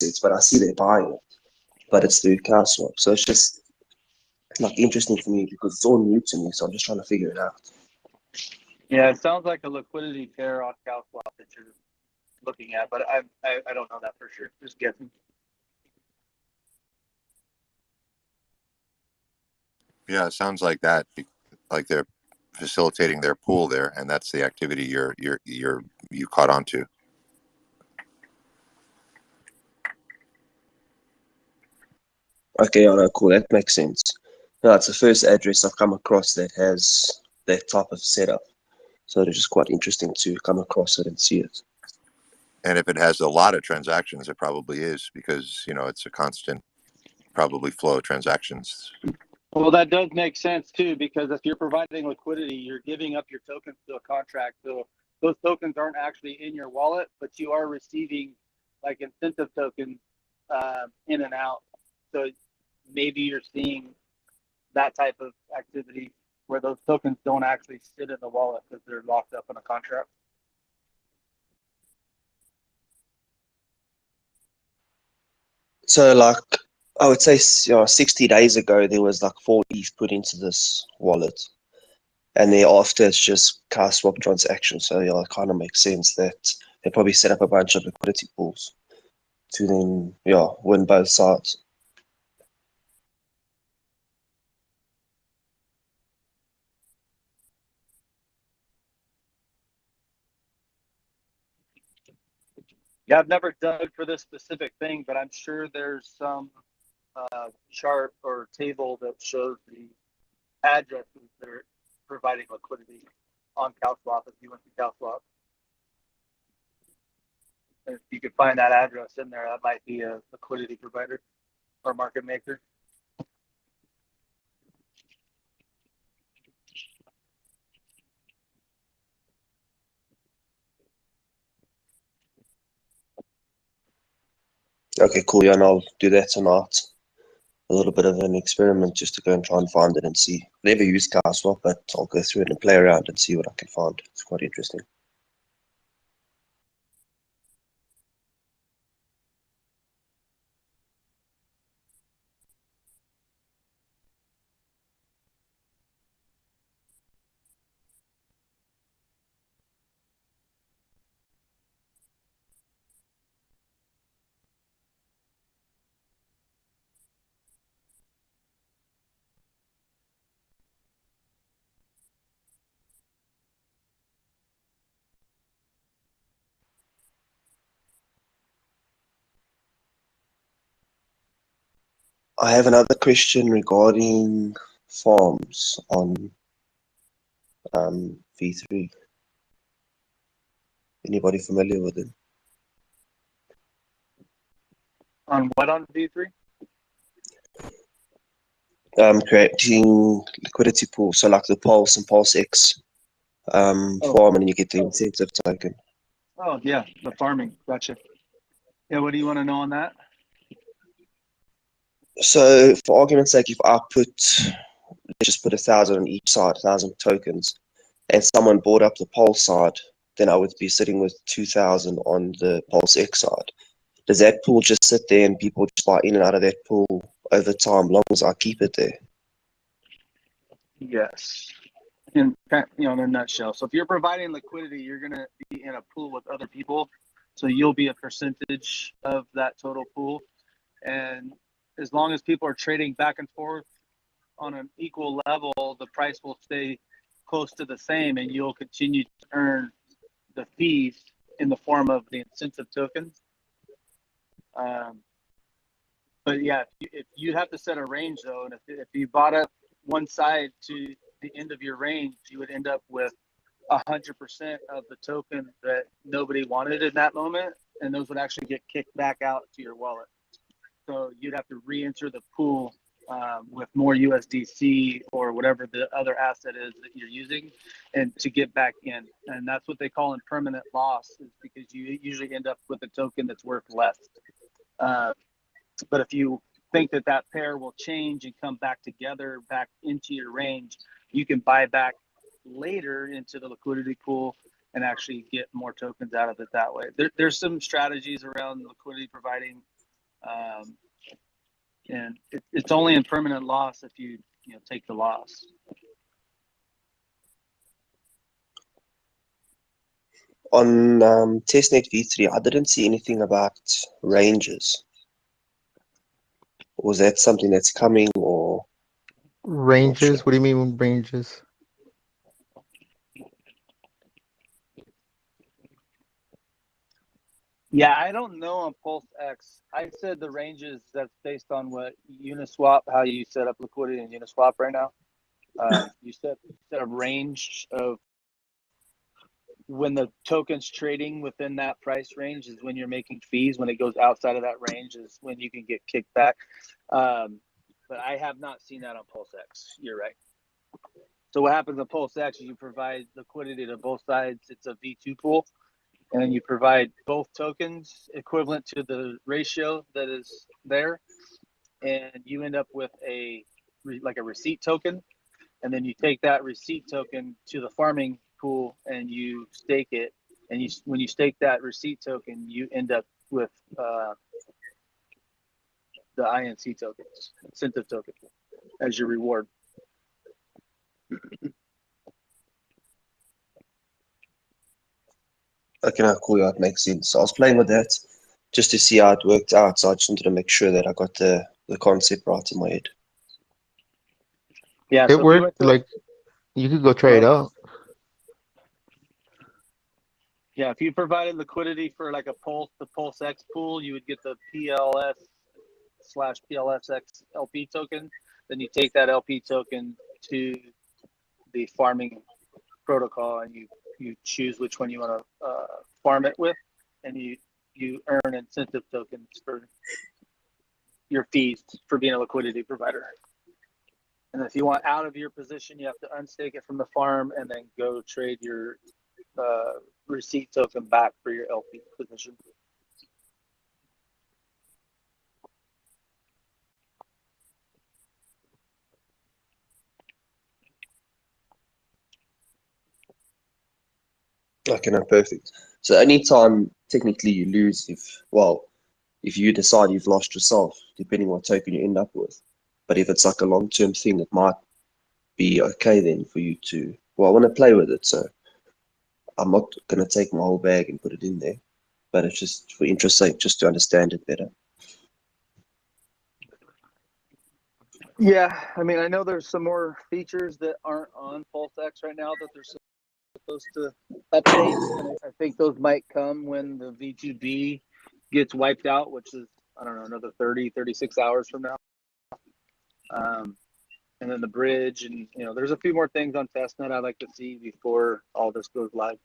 assets, but I see they're buying it, but it's through cow swap. So it's just like interesting for me because it's all new to me. So I'm just trying to figure it out. Yeah, it sounds like a liquidity pair on cow swap that you're looking at, but I don't know that for sure. Just guessing. Yeah, it sounds like that. Like they're facilitating their pool there, and that's the activity you caught on to. Okay, yeah, no, cool. That makes sense. No, it's the first address I've come across that has that type of setup. So it's just quite interesting to come across it and see it. And if it has a lot of transactions, it probably is because, it's a constant probably flow of transactions. Well, that does make sense too, because if you're providing liquidity, you're giving up your tokens to a contract. So those tokens aren't actually in your wallet, but you are receiving like incentive tokens in and out. So maybe you're seeing that type of activity where those tokens don't actually sit in the wallet because they're locked up in a contract. So like I would say 60 days ago there was like 4 ETH put into this wallet. And thereafter it's just car swap transactions. So yeah, it kind of makes sense that they probably set up a bunch of liquidity pools to then win both sides. Yeah, I've never dug for this specific thing, but I'm sure there's some chart or table that shows the addresses that are providing liquidity on CalSwap if you went to CalSwap. And if you could find that address in there, that might be a liquidity provider or market maker. Okay, cool. Yeah, and I'll do that tonight. A little bit of an experiment just to go and try and find it and see. I've never used CarSwap, but I'll go through it and play around and see what I can find. It's quite interesting. I have another question regarding farms on V3. Anybody familiar with it? On what on V3? Creating liquidity pool, so like the Pulse and PulseX farm, and then you get the incentive token. Oh yeah, the farming. Gotcha. Yeah, what do you want to know on that? So for argument's sake, if I let's just put 1,000 on each side, 1,000 tokens, and someone bought up the Pulse side, then I would be sitting with 2,000 on the PulseX side. Does that pool just sit there and people just buy in and out of that pool over time, long as I keep it there? Yes. In a nutshell. So if you're providing liquidity, you're going to be in a pool with other people. So you'll be a percentage of that total pool. And as long as people are trading back and forth on an equal level, the price will stay close to the same and you'll continue to earn the fees in the form of the incentive tokens. But yeah, if you have to set a range though, and if you bought up one side to the end of your range, you would end up with 100% of the token that nobody wanted in that moment, and those would actually get kicked back out to your wallet. So you'd have to re-enter the pool with more USDC or whatever the other asset is that you're using, and to get back in. And that's what they call impermanent loss, is because you usually end up with a token that's worth less. But if you think that that pair will change and come back together, back into your range, you can buy back later into the liquidity pool and actually get more tokens out of it that way. There's some strategies around liquidity providing And it's only in permanent loss if you take the loss. On testnet v3, I didn't see anything about ranges. Was that something that's coming, or Ranges? sure. What do you mean with ranges? Yeah, I don't know on PulseX. I said the ranges, that's based on what Uniswap, how you set up liquidity in Uniswap right now. You set a range of when the token's trading within that price range is when you're making fees. When it goes outside of that range is when you can get kicked back. But I have not seen that on PulseX. You're right. So what happens on PulseX is you provide liquidity to both sides. It's a V2 pool. And then you provide both tokens equivalent to the ratio that is there. And you end up with a receipt token. And then you take that receipt token to the farming pool and you stake it. And when you stake that receipt token, you end up with the INC tokens, incentive token, as your reward. Okay, no, cool. Yeah, it makes sense. So I was playing with that just to see how it worked out. So I just wanted to make sure that I got the concept right in my head. Yeah, It so if you went worked. to, Like you could go try it out. yeah, if you provided liquidity for like the PulseX pool, you would get the PLS/PLSX LP token. Then you take that LP token to the farming protocol and you choose which one you want to farm it with, and you earn incentive tokens for your fees for being a liquidity provider. And if you want out of your position, you have to unstake it from the farm and then go trade your receipt token back for your LP position. Okay, no, perfect. So anytime technically you lose, if you decide you've lost yourself, depending what token you end up with. But if it's like a long-term thing, it might be okay then for you to, well, I want to play with it, so I'm not going to take my whole bag and put it in there, but it's just for interest's sake, just to understand it better. Yeah, I mean, I know there's some more features that aren't on PulseX right now that they're supposed to update, and I think those might come when the V2B gets wiped out, which is, I don't know, another 36 hours from now. And then the bridge, and there's a few more things on testnet I'd like to see before all this goes live.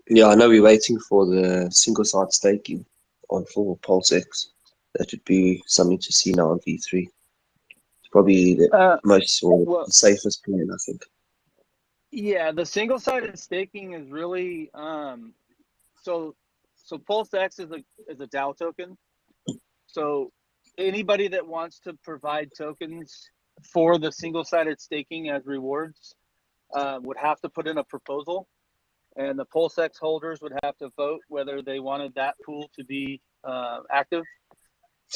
Yeah, I know we're waiting for the single-side staking for PulseX. That would be something to see now on V3. It's probably the the safest plan, I think. Yeah, the single-sided staking is really so PulseX is a DAO token. So anybody that wants to provide tokens for the single-sided staking as rewards would have to put in a proposal, and the PulseX holders would have to vote whether they wanted that pool to be active.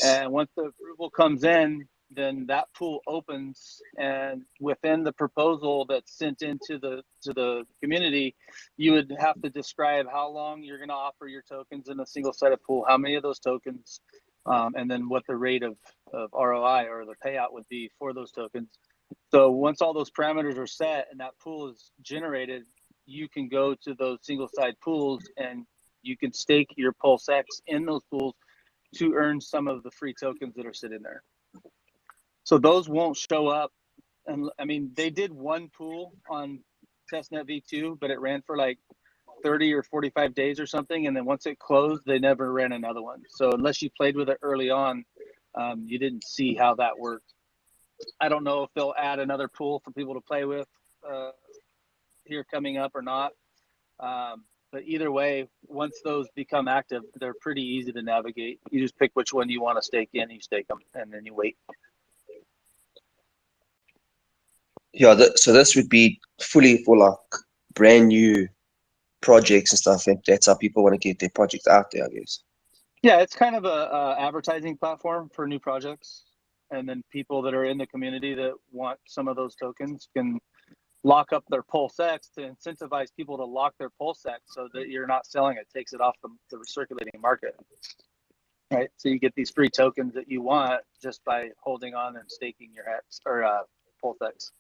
And once the approval comes in, then that pool opens, and within the proposal that's sent into the community, you would have to describe how long you're going to offer your tokens in a single-sided pool, how many of those tokens, and then what the rate of ROI or the payout would be for those tokens. So once all those parameters are set and that pool is generated, you can go to those single-sided pools and you can stake your PulseX in those pools to earn some of the free tokens that are sitting there. So those won't show up. And I mean, they did one pool on testnet v2, but it ran for like 30 or 45 days or something. And then once it closed, they never ran another one. So unless you played with it early on, you didn't see how that worked. I don't know if they'll add another pool for people to play with here coming up or not. But either way, once those become active, they're pretty easy to navigate. You just pick which one you want to stake in, you stake them, and then you wait. Yeah, so this would be fully for like brand new projects and stuff. And that's how people want to get their projects out there, I guess. Yeah, it's kind of a advertising platform for new projects, and then people that are in the community that want some of those tokens can lock up their PulseX to incentivize people to lock their PulseX so that you're not selling it, takes it off the circulating market. Right, so you get these free tokens that you want just by holding on and staking your X or PulseX.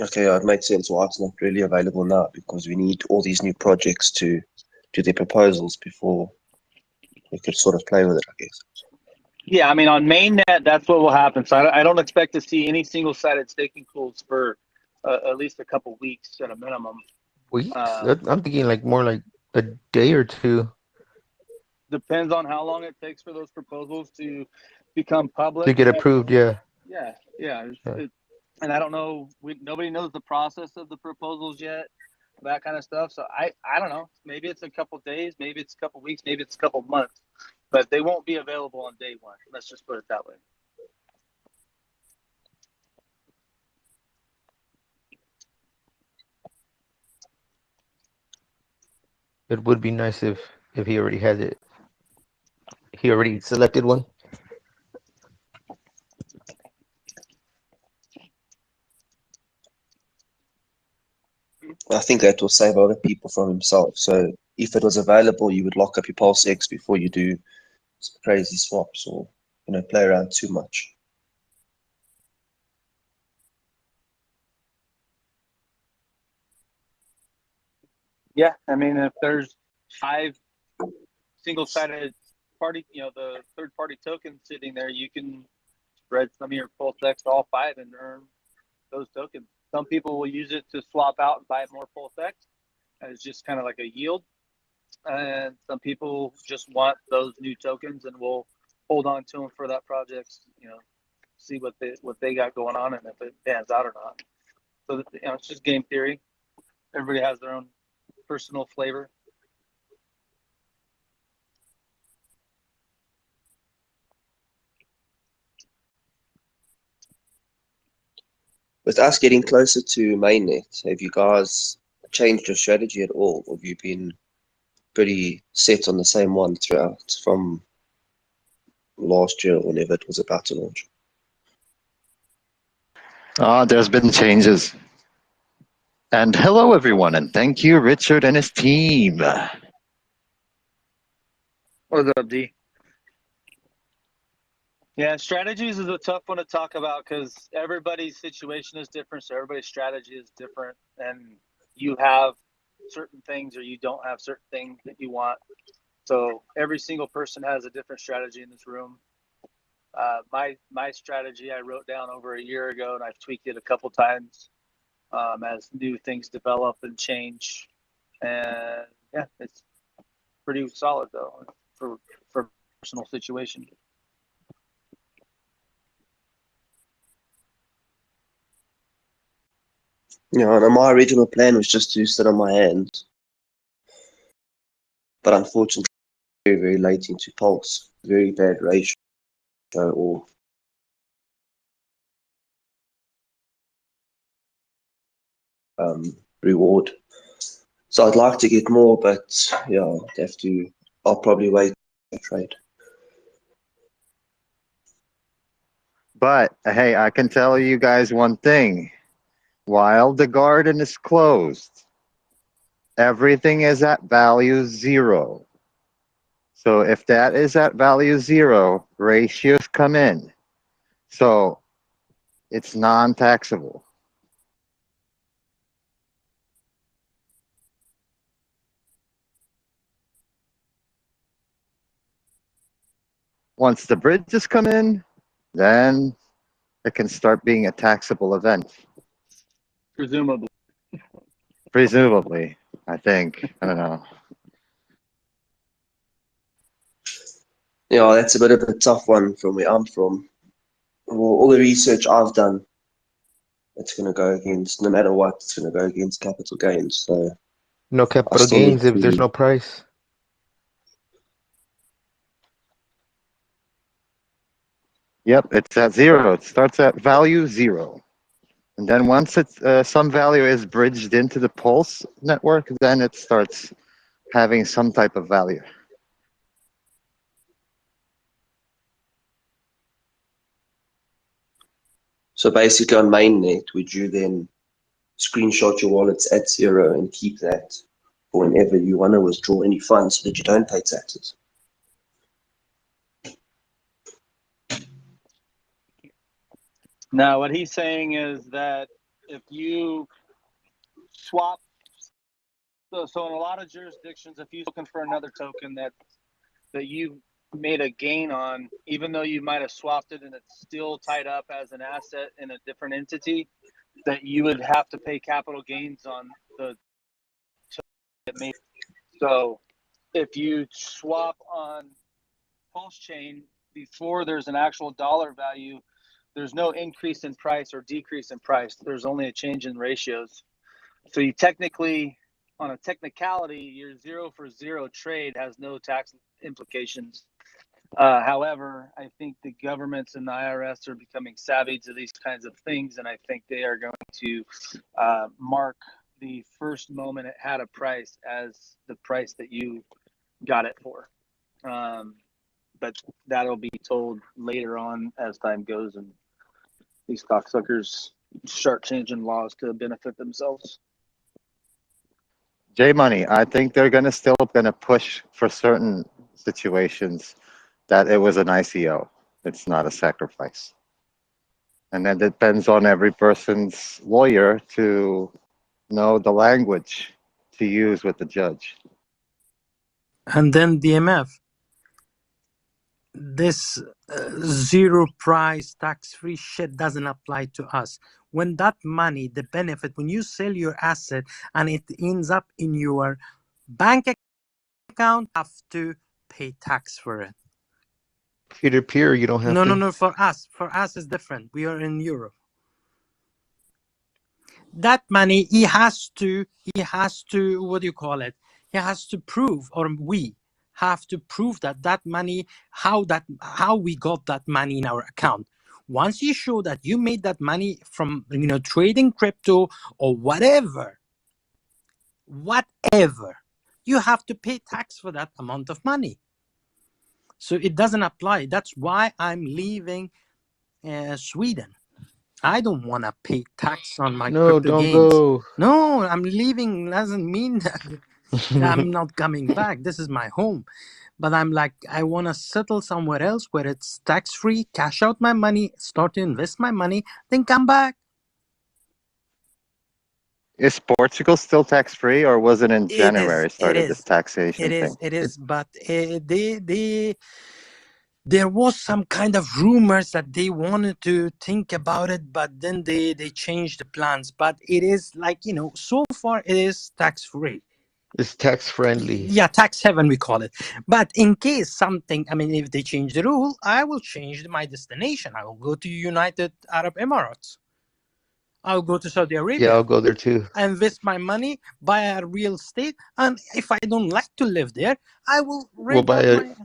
Okay, it makes sense why it's not really available now, because we need all these new projects to do their proposals before we could sort of play with it, I guess. Yeah, I mean, on mainnet, that's what will happen. So I don't expect to see any single-sided staking pools for at least a couple weeks at a minimum. Weeks? I'm thinking like more like a day or two. Depends on how long it takes for those proposals to become public. To get approved, yeah. Yeah. And I don't know, nobody knows the process of the proposals yet, that kind of stuff. So I don't know. Maybe it's a couple days, maybe it's a couple weeks, maybe it's a couple months, but they won't be available on day one. Let's just put it that way. It would be nice if he already has it. He already selected one. I think that will save a lot of people from himself. So if it was available, you would lock up your PulseX before you do some crazy swaps or, play around too much. Yeah, I mean, if there's 5 single-sided party, the third-party tokens sitting there, you can spread some of your PulseX to all 5 and earn those tokens. Some people will use it to swap out and buy more PulseX as just kind of like a yield. And some people just want those new tokens and will hold on to them for that project, see what they got going on and if it pans out or not. So it's just game theory. Everybody has their own personal flavor. With us getting closer to mainnet, have you guys changed your strategy at all? Or have you been pretty set on the same one throughout from last year, whenever it was about to launch? There's been changes. And hello, everyone, and thank you, Richard and his team. What's up, D? Yeah, strategies is a tough one to talk about because everybody's situation is different, so everybody's strategy is different, and you have certain things or you don't have certain things that you want. So every single person has a different strategy in this room. My strategy I wrote down over a year ago, and I've tweaked it a couple times as new things develop and change. And yeah, it's pretty solid though for personal situation. And my original plan was just to sit on my hands. But unfortunately, very, very late into Pulse, very bad ratio or reward. So I'd like to get more, but yeah, I'll probably wait to trade. But hey, I can tell you guys one thing. While the garden is closed, everything is at value 0. So if that is at value 0, ratios come in. So it's non-taxable. Once the bridges come in, then it can start being a taxable event. Presumably. Presumably, I think. I don't know. Yeah, that's a bit of a tough one from where I'm from. Well, all the research I've done, it's going to go against, no matter what, it's going to go against capital gains. So No capital gains if there's no price. Yep, it's at 0. It starts at value 0. And then once it's some value is bridged into the Pulse network, then it starts having some type of value. So basically on mainnet, would you then screenshot your wallets at 0 and keep that for whenever you want to withdraw any funds so that you don't pay taxes? Now, what he's saying is that if you swap, so in a lot of jurisdictions, if you looking for another token that you made a gain on, even though you might have swapped it and it's still tied up as an asset in a different entity, that you would have to pay capital gains on the token. So if you swap on Pulsechain before there's an actual dollar value, there's no increase in price or decrease in price. There's only a change in ratios. So you technically, on a technicality, your 0 for 0 trade has no tax implications. However, I think the governments and the IRS are becoming savvy to these kinds of things, and I think they are going to mark the first moment it had a price as the price that you got it for. But that'll be told later on as time goes, and these cocksuckers start changing laws to benefit themselves. J Money, I think they're still gonna push for certain situations that it was an ICO. It's not a sacrifice. And then it depends on every person's lawyer to know the language to use with the judge. And then DMF, this zero price tax-free shit doesn't apply to us. When that money, the benefit, when you sell your asset and it ends up in your bank account, you have to pay tax for it. Peer-to-peer, you don't have to. No. For us it's different. We are in Europe. That money, he has to, what do you call it? He has to prove, or we have to prove that money, how we got that money in our account. Once you show that you made that money from, trading crypto or whatever, you have to pay tax for that amount of money. So it doesn't apply. That's why I'm leaving Sweden. I don't want to pay tax on my No, crypto don't gains. go. No, I'm leaving doesn't mean that I'm not coming back. This is my home. But I'm like, I want to settle somewhere else where it's tax-free, cash out my money, start to invest my money, then come back. Is Portugal still tax-free, or was it in January started this It taxation thing? is. But there was some kind of rumors that they wanted to think about it, but then they changed the plans. But it is like, so far it is tax-free. It's tax-friendly. Yeah, tax heaven, we call it. But in case something, if they change the rule, I will change my destination. I will go to United Arab Emirates. I'll go to Saudi Arabia. Yeah, I'll go there too. I invest my money, buy a real estate, and if I don't like to live there, I will rent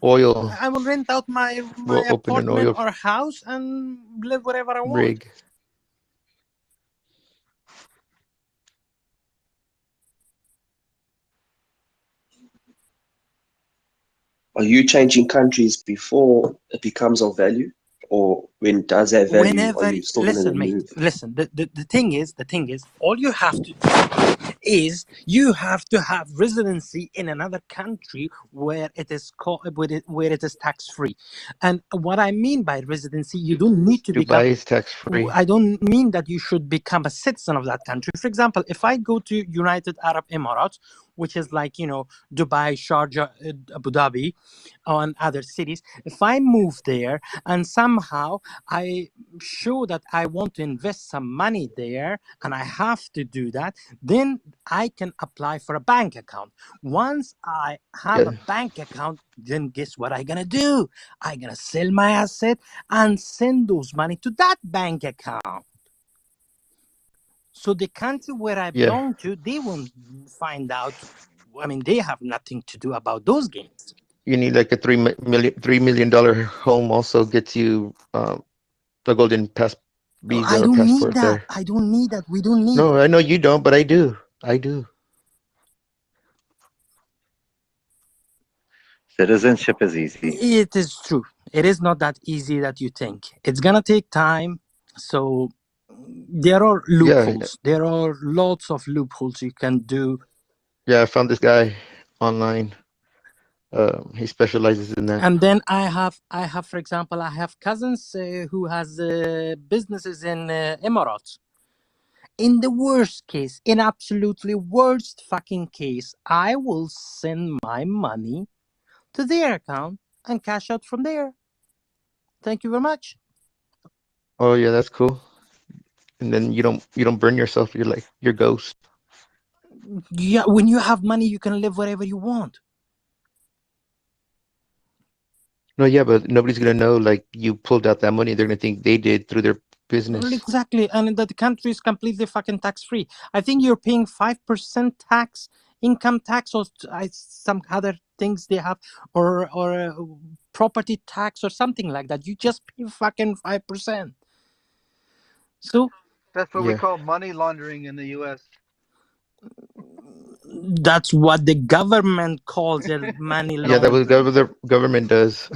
oil. I will rent out my open an apartment oil or house and live wherever I want. rig. Are you changing countries before it becomes of value? Or when it does have value, Whenever, are you still going to move? Listen, the thing is, all you have to do is you have to have residency in another country where it is where it is tax-free. And what I mean by residency, you don't need to become. Dubai is tax-free. I don't mean that you should become a citizen of that country. For example, if I go to United Arab Emirates, which is like, Dubai, Sharjah, Abu Dhabi, and other cities, if I move there and somehow I show that I want to invest some money there and I have to do that, then I can apply for a bank account. Once I have a bank account, then guess what I'm going to do? I'm going to sell my asset and send those money to that bank account. So the country where I belong to, they won't find out. They have nothing to do about those gains. You need like a $3 million home also gets you the golden visa I or don't need passport that. there. I don't need that. We don't need. No, I know you don't, but I do. I do. Citizenship is easy. It is true. It is not that easy that you think. It's gonna take time. So there are loopholes. There are lots of loopholes you can do. Yeah, I found this guy online. He specializes in that. And then I have, for example, I have cousins who has businesses in Emirates. In the worst case, in absolutely worst fucking case, I will send my money to their account and cash out from there. Thank you very much. Oh yeah, that's cool. And then you don't burn yourself. You're like your ghost. Yeah, when you have money, you can live wherever you want. No, yeah, but nobody's gonna know like you pulled out that money. They're gonna think they did through their business. Exactly, and that the country is completely fucking tax free. I think you're paying 5% tax, income tax, or some other things they have, or property tax or something like that. You just pay fucking 5%. So That's what we Yeah. call money laundering in the U.S. that's what the government calls it, money Yeah, that was laundering. what the government does.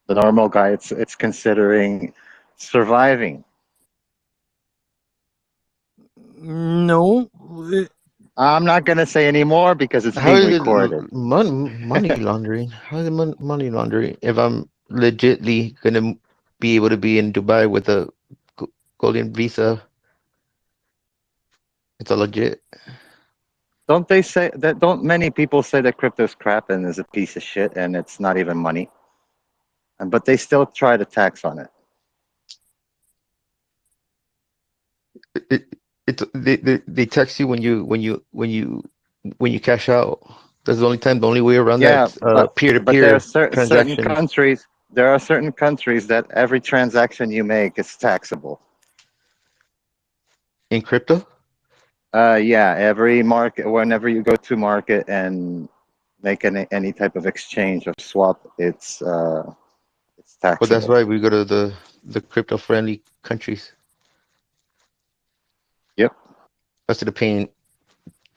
The normal guy, it's considering surviving. No, I'm not gonna say anymore because it's How being is it recorded. money laundering? How is it money laundering if I'm legitly gonna be able to be in Dubai with a golden visa? It's a legit. Don't they say that? Don't many people say that crypto's crap and is a piece of shit and it's not even money? But they still try to tax on it. They text you when you cash out. That's the only time, the only way around Yeah, that. Peer to but there are peer certain transactions countries. There are certain countries that every transaction you make is taxable. in crypto. Yeah, every market, whenever you go to market and make any type of exchange or swap, it's Well, that's taxable. why we go to the crypto friendly countries. Yep. Instead of paying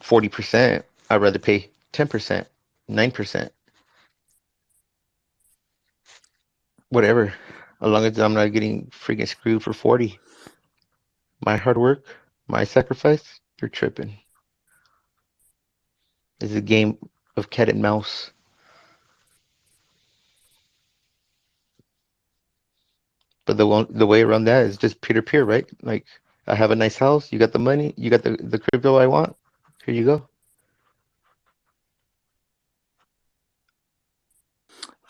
40%, I'd rather pay 10%, 9%, whatever. As long as I'm not getting freaking screwed for 40. My hard work, my sacrifice, you're tripping. It's a game of cat and mouse. But the way around that is just peer to peer, right? Like I have a nice house, you got the money, you got the crypto I want. Here you go.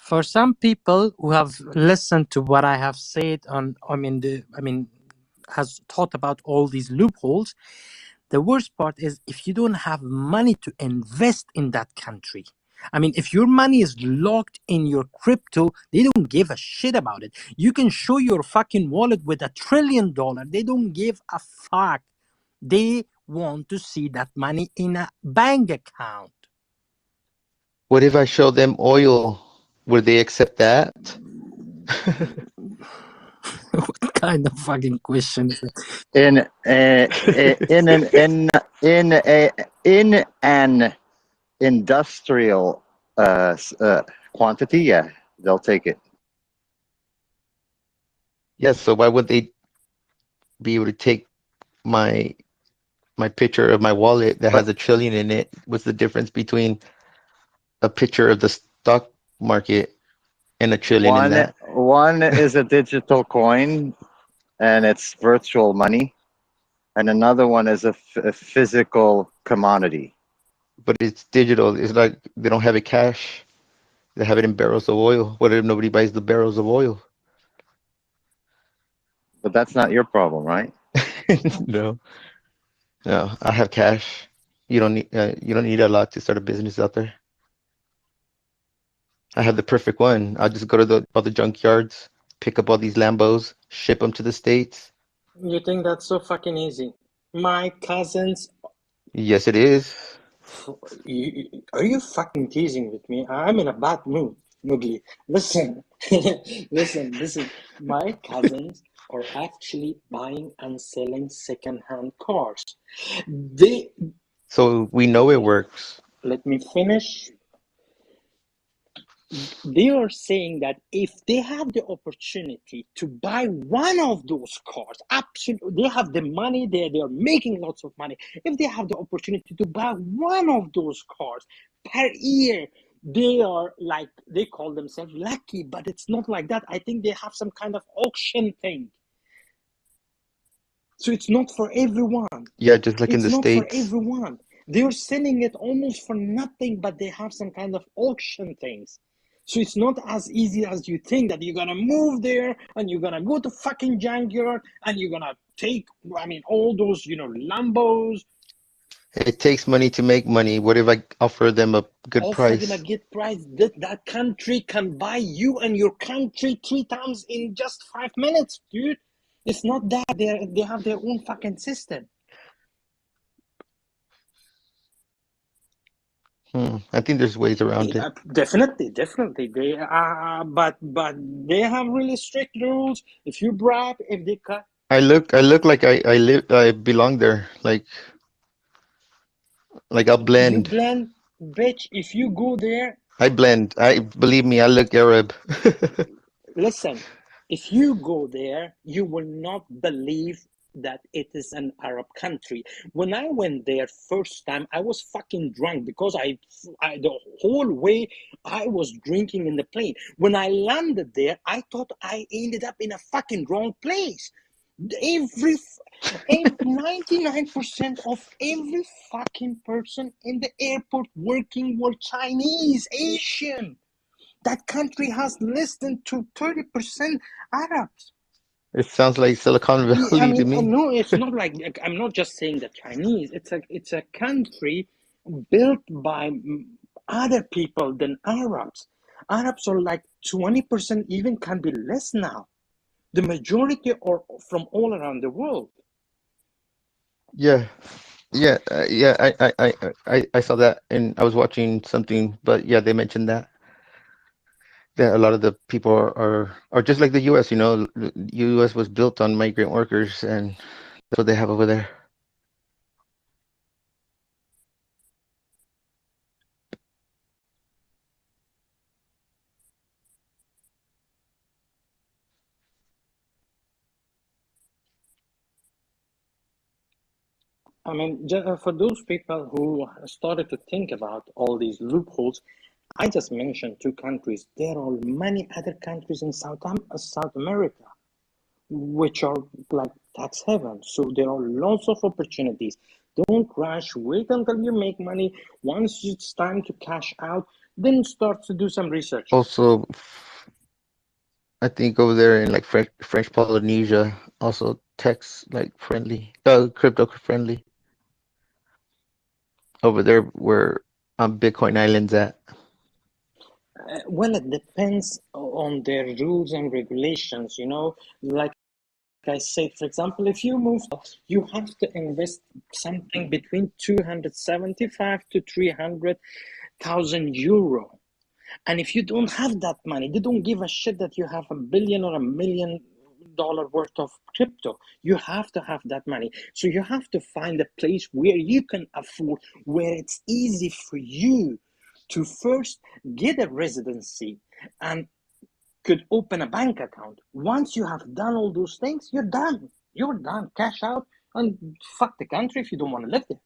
for some people who have listened to what I have said has thought about all these loopholes. The worst part is if you don't have money to invest in that country. I mean, if your money is locked in your crypto, they don't give a shit about it. You can show your fucking wallet with $1 trillion. They don't give a fuck. They want to see that money in a bank account. What if I show them oil? Would they accept that? What kind of fucking question is that? In an industrial quantity, yeah, they'll take it. Yes, so why would they be able to take my picture of my wallet that has But $1 trillion in it? What's the difference between a picture of the stock market and $1 trillion in that? one is a digital coin, and it's virtual money, and another one is a physical commodity. But it's digital. It's like they don't have it cash. They have it in barrels of oil. What if nobody buys the barrels of oil? But that's not your problem, right? No, no. I have cash. You don't need a lot to start a business out there. I have the perfect one. I'll just go to all the junkyards, pick up all these Lambos, ship them to the States. You think that's so fucking easy? My cousins. Yes, it is. Are you fucking teasing with me? I'm in a bad mood, Mugli. Listen, listen. My cousins are actually buying and selling second-hand cars. They So we know it works. Let me finish. They are saying that if they have the opportunity to buy one of those cars, absolutely, they have the money, they are making lots of money. If they have the opportunity to buy one of those cars per year, they are like, they call themselves lucky, but it's not like that. I think they have some kind of auction thing. So it's not for everyone. Yeah, just like in It's the not for States. everyone. They're selling it almost for nothing, but they have some kind of auction things. So it's not as easy as you think that you're gonna move there and you're gonna go to fucking junkyard and you're gonna take, all those, Lambos, It takes money to make money. What if I offer them a good offer them a price? good price. That country can buy you and your country 3 times in just 5 minutes, dude. It's not that they have their own fucking system. I think there's ways around it. Definitely. They but they have really strict rules. If you bribe, if they cut, I look like I belong there. Like I'll you blend. blend, bitch. If you go there, I blend. I believe me, I look Arab. listen. If you go there, you will not believe that it is an Arab country. When I went there first time, I was fucking drunk because the whole way I was drinking in the plane. When I landed there, I thought I ended up in a fucking wrong place. 99% of every fucking person in the airport working were Chinese, Asian. That country has less than 30% Arabs. It sounds like Silicon Valley to me. No, it's not like, I'm not just saying the Chinese. It's a country built by other people than Arabs. Arabs are like 20%, even can be less now. The majority are from all around the world. Yeah, yeah. I saw that, and I was watching something, but yeah, they mentioned that a lot of the people are just like the U.S. You know, the U.S. was built on migrant workers, and that's what they have over there. For those people who started to think about all these loopholes, I just mentioned 2 countries. There are many other countries in South America which are like tax haven. So there are lots of opportunities. Don't rush. Wait until you make money. Once it's time to cash out, then start to do some research. Also, I think over there in like French Polynesia, also tax like friendly, crypto friendly. Over there where Bitcoin Island's at. Well, it depends on their rules and regulations. Like I said, for example, if you move, you have to invest something between 275 to 300,000 euro. And if you don't have that money, they don't give a shit that you have $1 billion or $1 million worth of crypto. You have to have that money. So you have to find a place where you can afford, where it's easy for you to first get a residency and could open a bank account. Once you have done all those things, you're done. You're done. Cash out and fuck the country if you don't want to live there.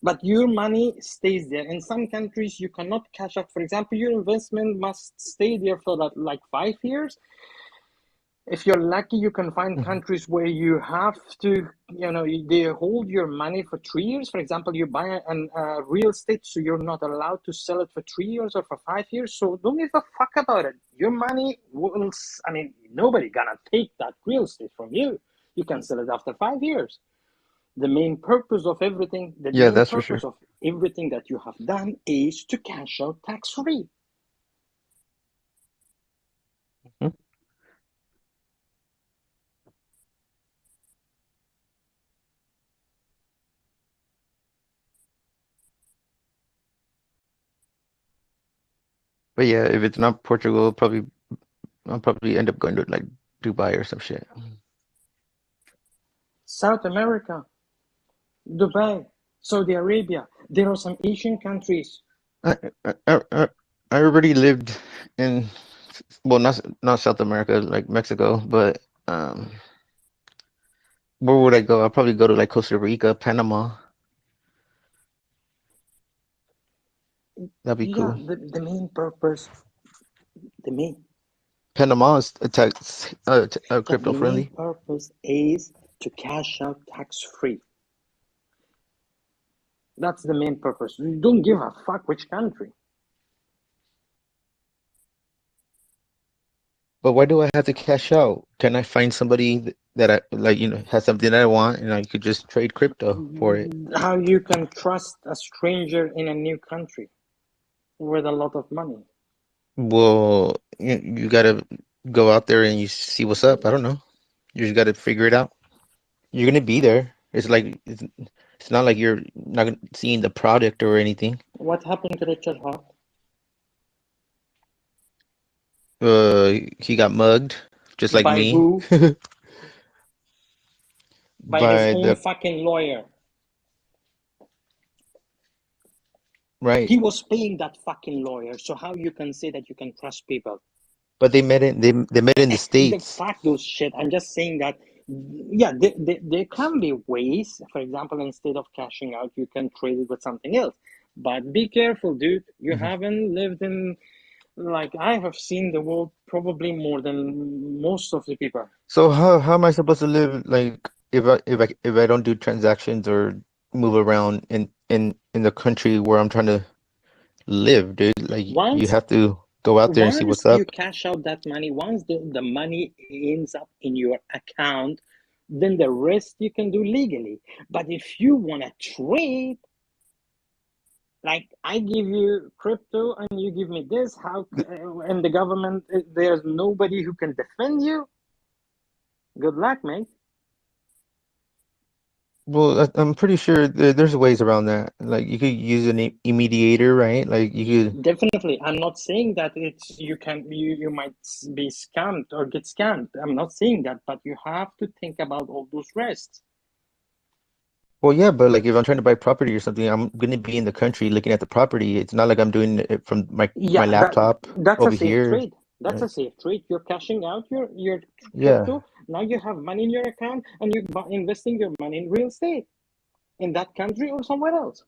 But your money stays there. In some countries, you cannot cash out. For example, your investment must stay there for like 5 years. If you're lucky, you can find countries where you have to, they hold your money for 3 years. For example, you buy a real estate, so you're not allowed to sell it for 3 years or for 5 years. So don't give a fuck about it. Your money will, nobody gonna take that real estate from you. You can sell it after 5 years. The main purpose of everything, Yeah, that's for sure. that you have done is to cash out tax-free. Hmm? But yeah, if it's not Portugal, I'll probably end up going to like Dubai or some shit. South America, Dubai, Saudi Arabia. There are some Asian countries. I I I, I already lived in, well, not South America, like Mexico, but where would I go? I'll probably go to like Costa Rica, Panama. That'd be Yeah, cool. the main purpose, the main Panama is crypto the main friendly. purpose is to cash out tax free. That's the main purpose. You don't give a fuck which country. But why do I have to cash out? Can I find somebody that I like, has something that I want, and I could just trade crypto for it? How you can trust a stranger in a new country with a lot of money? Well, you gotta go out there and you see what's up. I don't know. You just gotta figure it out. You're gonna be there. It's not like you're not seeing the product or anything. What happened to Richard Hart? He got mugged, just like By me, who? By his by own the fucking lawyer. right. He was paying that fucking lawyer. So how you can say that you can trust people? But they met in the The States. fuck those shit. I'm just saying that, yeah, there can be ways. For example, instead of cashing out, you can trade it with something else. But be careful, dude. You Mhm. haven't lived in, like, I have seen the world probably more than most of the people. So how am I supposed to live, like, if I don't do transactions or move around in the country where I'm trying to live, dude? Like, you Once have to go out there and see once what's you up. cash out that money, once the money ends up in your account, then the rest you can do legally. But if you want to trade, like I give you crypto and you give me this, how and the government, there's nobody who can defend you. Good luck, mate. Well, I'm pretty sure there's ways around that. Like, you could use an mediator, right? Like, you could. Definitely, I'm not saying that it's you might be scammed or get scammed. I'm not saying that, but you have to think about all those risks. Well, yeah, but like if I'm trying to buy property or something, I'm gonna be in the country looking at the property. It's not like I'm doing it from my Yeah, laptop that's a over safe here. trade. That's a safe trade. You're cashing out your Yeah. crypto. Now you have money in your account and you're investing your money in real estate in that country or somewhere else.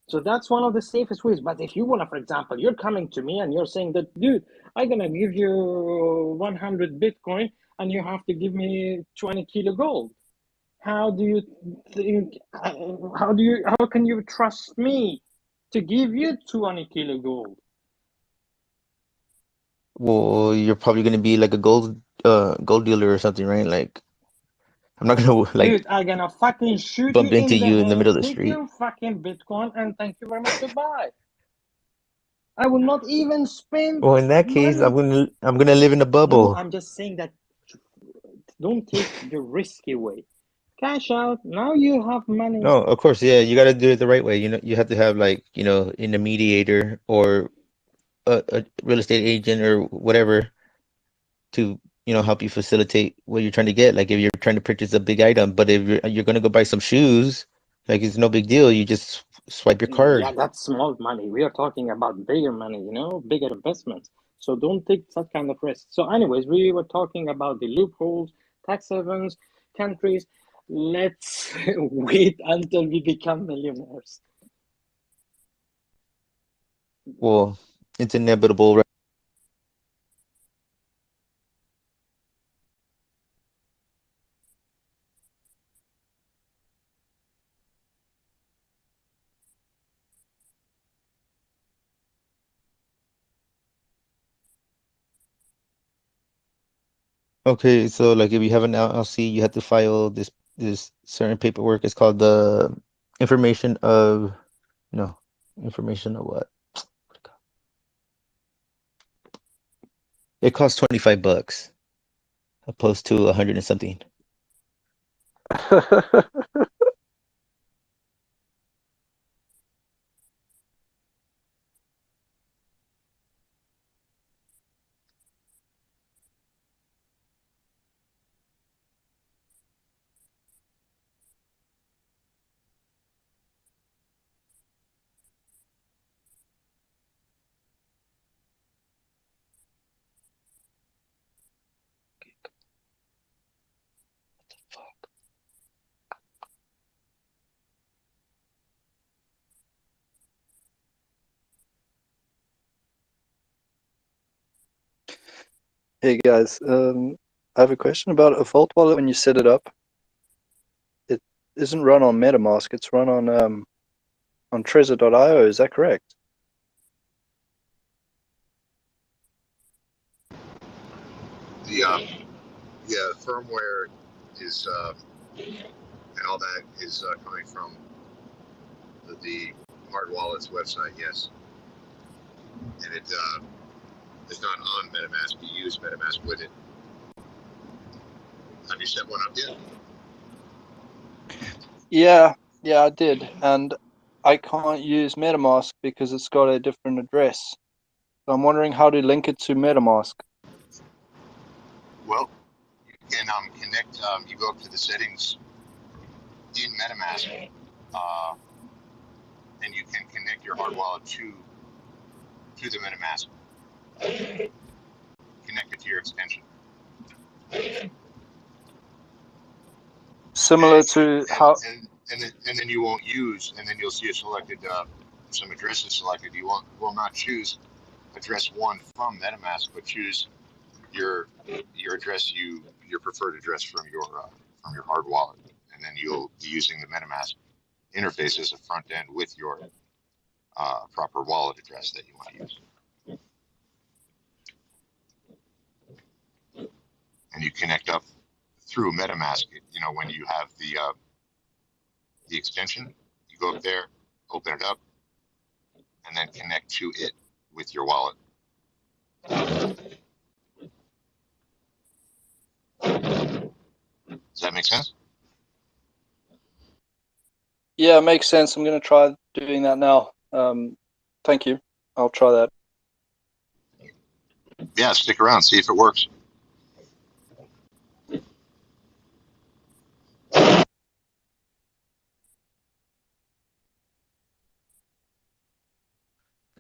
So that's one of the safest ways. But if you want to, for example, you're coming to me and you're saying that, dude, I'm gonna give you 100 Bitcoin and you have to give me 20 kilo gold. How do you think? How can you trust me to give you 20 kilo gold? Well, you're probably gonna be like a gold dealer or something, right? Like, I'm not gonna like Dude, I'm gonna fucking shoot you bump into in the you in the head, middle of the take street. your fucking Bitcoin, and thank you very much, goodbye. I will not even spend Well, in that case, money. I'm gonna live in a No, bubble. I'm just saying that don't take the risky way. Cash out, now you have money. No, of course, yeah, you gotta do it the right way. You have to have like, in a mediator or a real estate agent or whatever to, help you facilitate what you're trying to get. Like if you're trying to purchase a big item, but if you're gonna go buy some shoes, like it's no big deal. You just swipe your Yeah, card. that's small money. We are talking about bigger money, bigger investments. So don't take that kind of risk. So, anyways, we were talking about the loopholes, tax havens, countries. Let's wait until we become millionaires. Well, it's inevitable, right? Okay, so like if you have an LLC, you have to file this certain paperwork. It's called the information of no information of what? It costs $25 opposed to 100 and something. Hey guys, I have a question about a Vault wallet. When you set it up, it isn't run on MetaMask. It's run on Trezor.io. Is that correct? The firmware is and all that is coming from the hard wallet's website. Yes, and it is not on MetaMask. You use MetaMask with it. Have you set one up yet? Yeah, I did, and I can't use MetaMask because it's got a different address. So I'm wondering how to link it to MetaMask. Well, you can connect. You go up to the settings in MetaMask, and you can connect your hard wallet to the MetaMask. Connect it to your extension. Similar to how. And then you won't use, and then you'll see a selected some addresses selected. You will not choose address one from MetaMask, but choose your address, your preferred address from your hard wallet, and then you'll be using the MetaMask interface as a front end with your proper wallet address that you want to use. And you connect up through MetaMask. You know, when you have the extension, you go up there, open it up, and then connect to it with your wallet. Does that make sense? Yeah, it makes sense. I'm going to try doing that now. Thank you. I'll try that. Yeah, stick around, see if it works.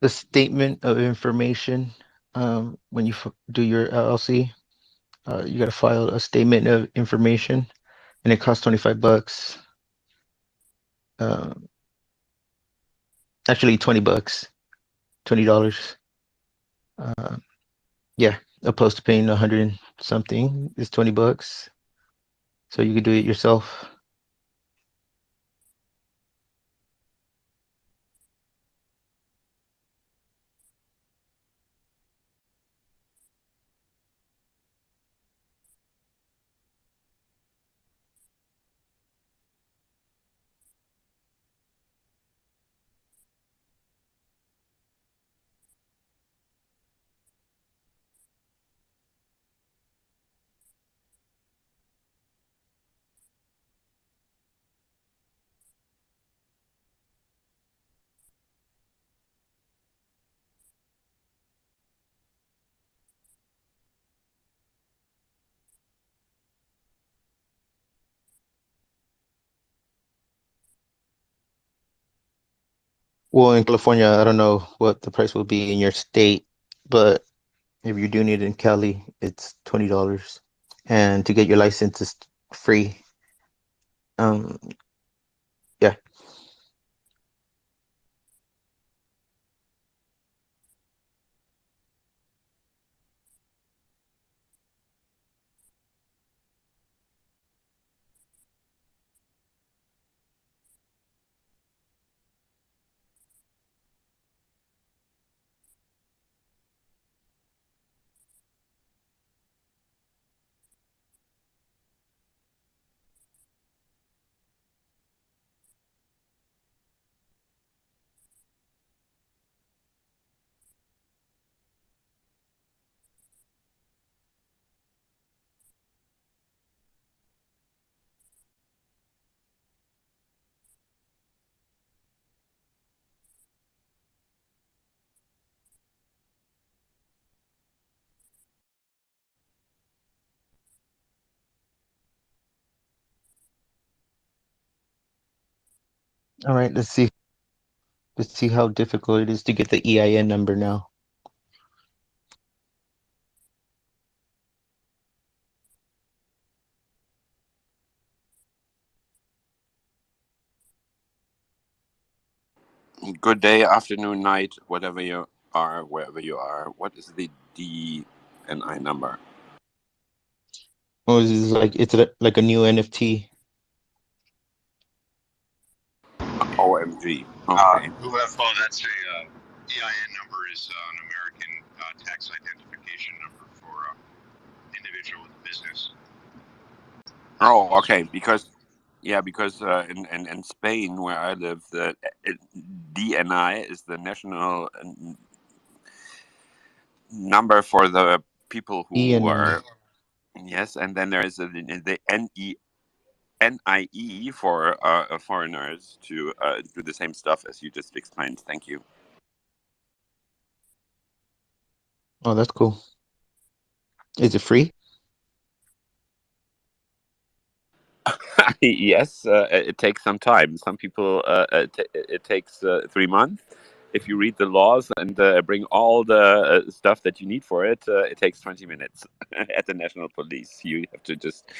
The statement of information, when you do your LLC, you got to file a statement of information, and it costs $25. Actually, $20, $20. Yeah, opposed to paying 100 and something is $20. So you could do it yourself. Well, in California, I don't know what the price will be in your state, but if you're doing it in Cali, it's $20. And to get your license is free. Yeah. All right, let's see. Let's see how difficult it is to get the EIN number now. Good day, afternoon, night, whatever you are, wherever you are. What is the DNI number? Or is it like a new NFT? OMG. Okay. UFO, that's a EIN number is an American tax identification number for individual and business. Oh, okay. Because in Spain where I live, the DNI is the national number for the people who are yes, and then there is the NIE for foreigners to do the same stuff as you just explained. Thank you. Oh, that's cool. Is it free? Yes, it takes some time. Some people it takes 3 months. If you read the laws and bring all the stuff that you need for it, it takes 20 minutes at the National Police. You have to just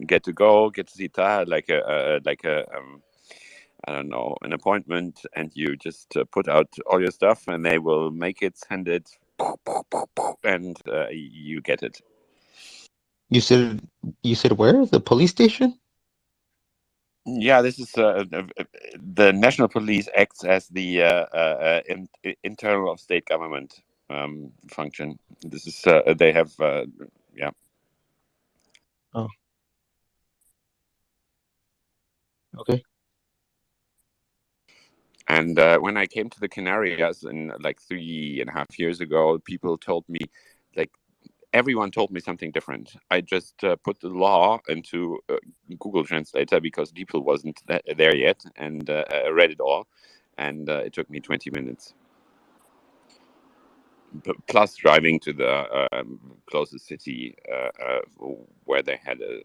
get to see Taha like a I don't know, an appointment, and you just put out all your stuff, and they will make it, send it, and you get it. You said where? The police station? Yeah, this is the National Police acts as the internal of state government function. This is they have yeah. Oh, okay. And when I came to the Canarias in like 3.5 years ago, people told me, like, everyone told me something different. I just put the law into Google Translator because DeepL wasn't there yet, and read it all, and it took me 20 minutes. Plus driving to the closest city where they had a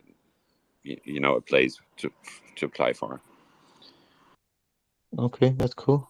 place to apply for. Okay, that's cool.